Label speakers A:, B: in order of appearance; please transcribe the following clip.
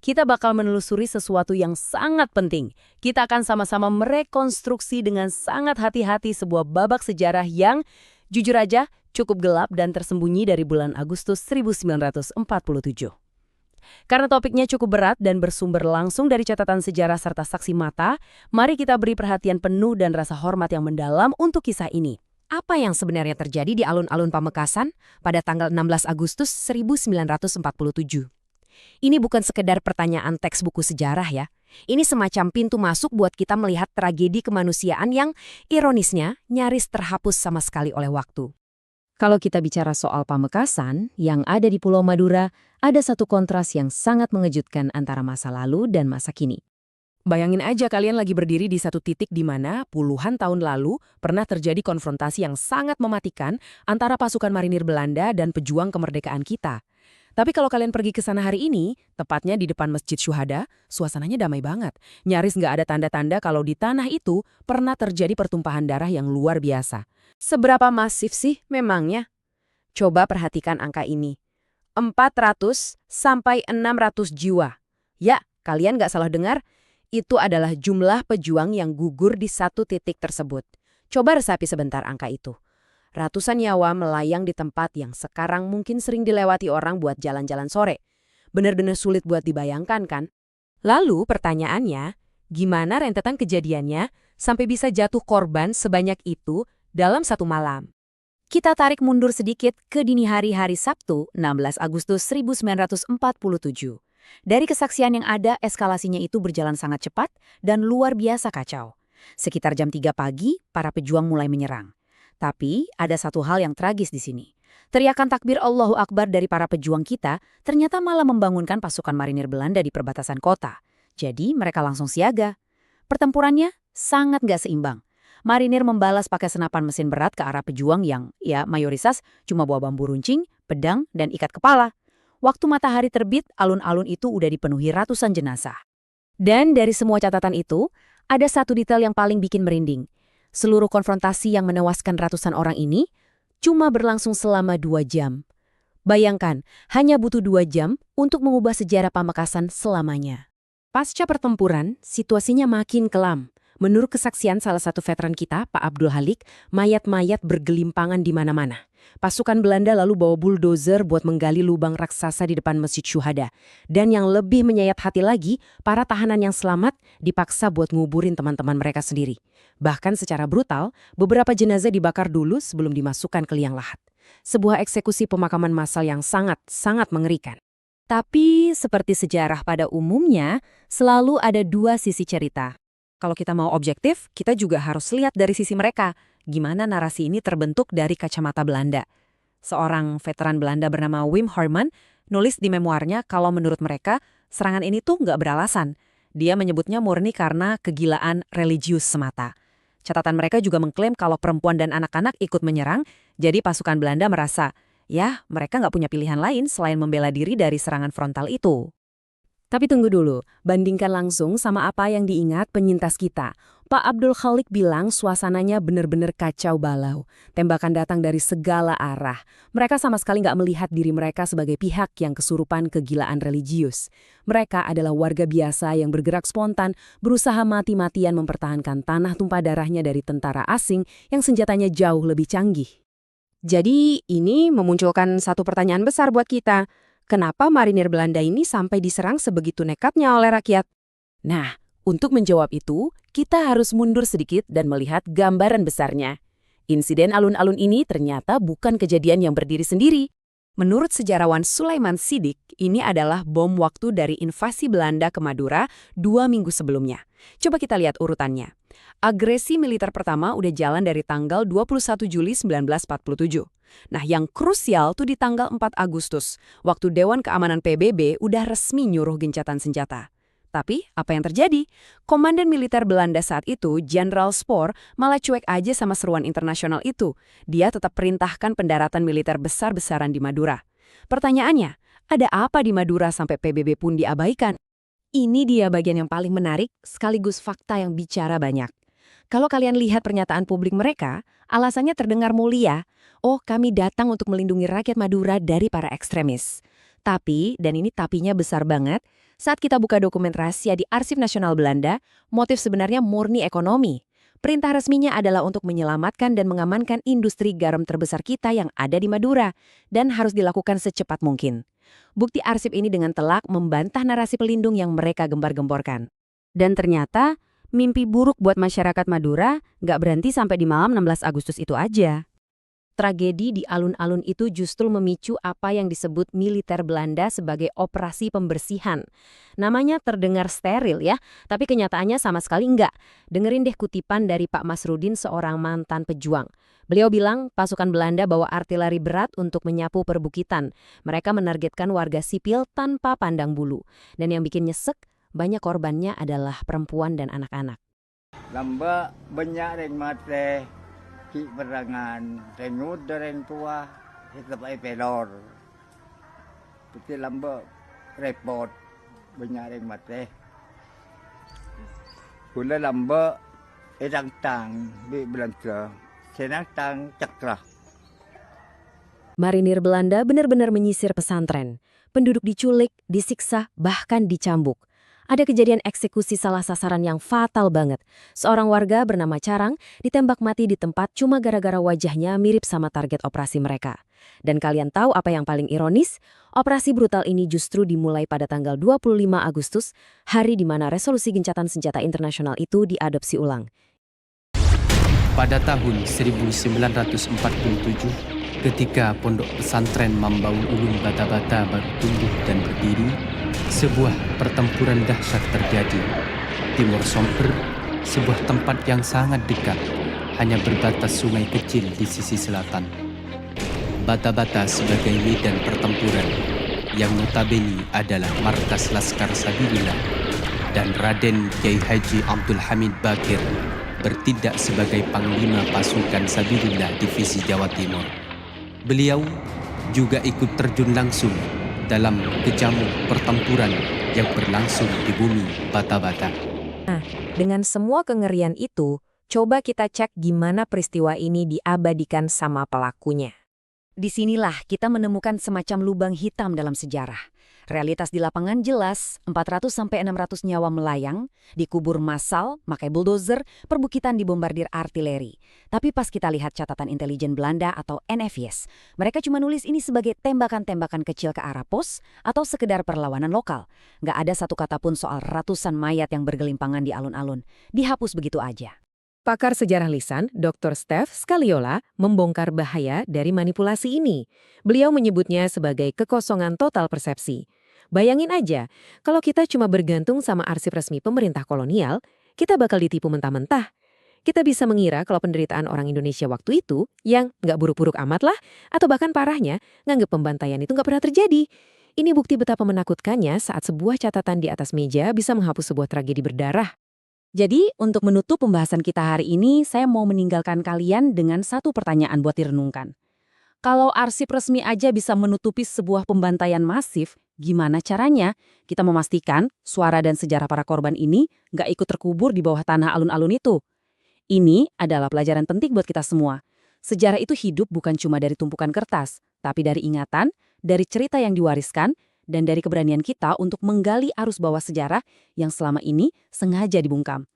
A: kita bakal menelusuri sesuatu yang sangat penting. Kita akan sama-sama merekonstruksi dengan sangat hati-hati sebuah babak sejarah yang, jujur aja, cukup gelap dan tersembunyi dari bulan Agustus 1947. Karena topiknya cukup berat dan bersumber langsung dari catatan sejarah serta saksi mata, mari kita beri perhatian penuh dan rasa hormat yang mendalam untuk kisah ini. Apa yang sebenarnya terjadi di alun-alun Pamekasan pada tanggal 16 Agustus 1947? Ini bukan sekedar pertanyaan teks buku sejarah ya. Ini semacam pintu masuk buat kita melihat tragedi kemanusiaan yang ironisnya nyaris terhapus sama sekali oleh waktu. Kalau kita bicara soal Pamekasan yang ada di Pulau Madura, ada satu kontras yang sangat mengejutkan antara masa lalu dan masa kini. Bayangin aja kalian lagi berdiri di satu titik di mana puluhan tahun lalu pernah terjadi konfrontasi yang sangat mematikan antara pasukan marinir Belanda dan pejuang kemerdekaan kita. Tapi kalau kalian pergi ke sana hari ini, tepatnya di depan Masjid Syuhada, suasananya damai banget. Nyaris nggak ada tanda-tanda kalau di tanah itu pernah terjadi pertumpahan darah yang luar biasa. Seberapa masif sih memangnya? Coba perhatikan angka ini. 400 sampai 600 jiwa. Ya, kalian nggak salah dengar. Itu adalah jumlah pejuang yang gugur di satu titik tersebut. Coba resapi sebentar angka itu. Ratusan nyawa melayang di tempat yang sekarang mungkin sering dilewati orang buat jalan-jalan sore. Benar-benar sulit buat dibayangkan kan? Lalu pertanyaannya, gimana rentetan kejadiannya sampai bisa jatuh korban sebanyak itu dalam satu malam? Kita tarik mundur sedikit ke dini hari Sabtu, 16 Agustus 1947. Dari kesaksian yang ada, eskalasinya itu berjalan sangat cepat dan luar biasa kacau. Sekitar jam 3 pagi, para pejuang mulai menyerang. Tapi, ada satu hal yang tragis di sini. Teriakan takbir Allahu Akbar dari para pejuang kita ternyata malah membangunkan pasukan marinir Belanda di perbatasan kota. Jadi, mereka langsung siaga. Pertempurannya sangat gak seimbang. Marinir membalas pakai senapan mesin berat ke arah pejuang yang, ya mayoritas cuma bawa bambu runcing, pedang, dan ikat kepala. Waktu matahari terbit, alun-alun itu udah dipenuhi ratusan jenazah. Dan dari semua catatan itu, ada satu detail yang paling bikin merinding. Seluruh konfrontasi yang menewaskan ratusan orang ini cuma berlangsung selama 2 jam. Bayangkan, hanya butuh 2 jam untuk mengubah sejarah Pamekasan selamanya. Pasca pertempuran, situasinya makin kelam. Menurut kesaksian salah satu veteran kita, Pak Abdul Halik, mayat-mayat bergelimpangan di mana-mana. Pasukan Belanda lalu bawa bulldozer buat menggali lubang raksasa di depan Masjid Syuhada. Dan yang lebih menyayat hati lagi, para tahanan yang selamat dipaksa buat nguburin teman-teman mereka sendiri. Bahkan secara brutal, beberapa jenazah dibakar dulu sebelum dimasukkan ke liang lahat. Sebuah eksekusi pemakaman massal yang sangat mengerikan. Tapi seperti sejarah pada umumnya, selalu ada dua sisi cerita. Kalau kita mau objektif, kita juga harus lihat dari sisi mereka. Gimana narasi ini terbentuk dari kacamata Belanda. Seorang veteran Belanda bernama Wim Herman nulis di memoarnya kalau menurut mereka, serangan ini tuh nggak beralasan. Dia menyebutnya murni karena kegilaan religius semata. Catatan mereka juga mengklaim kalau perempuan dan anak-anak ikut menyerang, jadi pasukan Belanda merasa, ya mereka nggak punya pilihan lain selain membela diri dari serangan frontal itu. Tapi tunggu dulu, bandingkan langsung sama apa yang diingat penyintas kita. Pak Abdul Khalik bilang suasananya benar-benar kacau balau. Tembakan datang dari segala arah. Mereka sama sekali nggak melihat diri mereka sebagai pihak yang kesurupan kegilaan religius. Mereka adalah warga biasa yang bergerak spontan, berusaha mati-matian mempertahankan tanah tumpah darahnya dari tentara asing yang senjatanya jauh lebih canggih. Jadi ini memunculkan satu pertanyaan besar buat kita. Kenapa marinir Belanda ini sampai diserang sebegitu nekatnya oleh rakyat? Nah, untuk menjawab itu, kita harus mundur sedikit dan melihat gambaran besarnya. Insiden alun-alun ini ternyata bukan kejadian yang berdiri sendiri. Menurut sejarawan Sulaiman Sidik, ini adalah bom waktu dari invasi Belanda ke Madura 2 minggu sebelumnya. Coba kita lihat urutannya. Agresi militer pertama udah jalan dari tanggal 21 Juli 1947. Nah, yang krusial tuh di tanggal 4 Agustus, waktu Dewan Keamanan PBB udah resmi nyuruh gencatan senjata. Tapi, apa yang terjadi? Komandan militer Belanda saat itu, Jenderal Spoor, malah cuek aja sama seruan internasional itu. Dia tetap perintahkan pendaratan militer besar-besaran di Madura. Pertanyaannya, ada apa di Madura sampai PBB pun diabaikan? Ini dia bagian yang paling menarik, sekaligus fakta yang bicara banyak. Kalau kalian lihat pernyataan publik mereka, alasannya terdengar mulia. Oh, kami datang untuk melindungi rakyat Madura dari para ekstremis. Tapi, dan ini tapinya besar banget,
B: Saat kita buka dokumen rahasia di Arsip Nasional Belanda, motif sebenarnya murni ekonomi. Perintah resminya adalah untuk menyelamatkan dan mengamankan industri garam terbesar kita yang ada di Madura, dan harus dilakukan secepat mungkin. Bukti arsip ini dengan telak membantah narasi pelindung yang mereka gembar-gemborkan.
A: Dan ternyata, mimpi buruk buat masyarakat Madura nggak berhenti sampai di malam 16 Agustus itu aja. Tragedi di alun-alun itu justru memicu apa yang disebut militer Belanda sebagai operasi pembersihan. Namanya terdengar steril ya, tapi kenyataannya sama sekali enggak. Dengerin deh kutipan dari Pak Masrudin, seorang mantan pejuang. Beliau bilang pasukan Belanda bawa artileri berat untuk menyapu perbukitan. Mereka menargetkan warga sipil tanpa pandang bulu. Dan yang bikin nyesek, banyak korbannya adalah perempuan dan anak-anak.
C: Lamba banyak ring mate, ki berangan, rengud ring tua, kita pakai pelor. Putih lamba repot, banyak ring mate. Kula lamba edang tang di Belanda, senang tang cakra.
B: Marinir Belanda benar-benar menyisir pesantren. Penduduk diculik, disiksa, bahkan dicambuk. Ada kejadian eksekusi salah sasaran yang fatal banget. Seorang warga bernama Carang ditembak mati di tempat cuma gara-gara wajahnya mirip sama target operasi mereka. Dan kalian tahu apa yang paling ironis? Operasi brutal ini justru dimulai pada tanggal 25 Agustus, hari di mana resolusi gencatan senjata internasional itu diadopsi ulang.
D: Pada tahun 1947, ketika pondok pesantren Mambaul Ulum Bata-Bata baru tumbuh dan berdiri, sebuah pertempuran dahsyat terjadi. Timur Somper, sebuah tempat yang sangat dekat, hanya berbatas sungai kecil di sisi selatan. Bata-Bata sebagai medan pertempuran, yang notabene adalah markas Laskar Sabilillah, dan Raden Kiai Haji Abdul Hamid Bakir bertindak sebagai Panglima Pasukan Sabilillah Divisi Jawa Timur. Beliau juga ikut terjun langsung dalam kecamuk pertempuran yang berlangsung di bumi Bata-Bata.
B: Nah, dengan semua kengerian itu, coba kita cek gimana peristiwa ini diabadikan sama pelakunya.
A: Disinilah kita menemukan semacam lubang hitam dalam sejarah. Realitas di lapangan jelas, 400-600 nyawa melayang, dikubur massal, pakai bulldozer, perbukitan dibombardir artileri. Tapi pas kita lihat catatan intelijen Belanda atau NFIS, mereka cuma nulis ini sebagai tembakan-tembakan kecil ke arah pos atau sekedar perlawanan lokal. Nggak ada satu kata pun soal ratusan mayat yang bergelimpangan di alun-alun. Dihapus begitu aja.
B: Pakar sejarah lisan, Dr. Steph Scaliola, membongkar bahaya dari manipulasi ini. Beliau menyebutnya sebagai kekosongan total persepsi. Bayangin aja, kalau kita cuma bergantung sama arsip resmi pemerintah kolonial, kita bakal ditipu mentah-mentah. Kita bisa mengira kalau penderitaan orang Indonesia waktu itu, yang nggak buruk-buruk amat lah, atau bahkan parahnya, nganggep pembantaian itu nggak pernah terjadi. Ini bukti betapa menakutkannya saat sebuah catatan di atas meja bisa menghapus sebuah tragedi berdarah.
A: Jadi, untuk menutup pembahasan kita hari ini, saya mau meninggalkan kalian dengan satu pertanyaan buat direnungkan. Kalau arsip resmi aja bisa menutupi sebuah pembantaian masif, gimana caranya kita memastikan suara dan sejarah para korban ini nggak ikut terkubur di bawah tanah alun-alun itu? Ini adalah pelajaran penting buat kita semua. Sejarah itu hidup bukan cuma dari tumpukan kertas, tapi dari ingatan, dari cerita yang diwariskan, dan dari keberanian kita untuk menggali arus bawah sejarah yang selama ini sengaja dibungkam.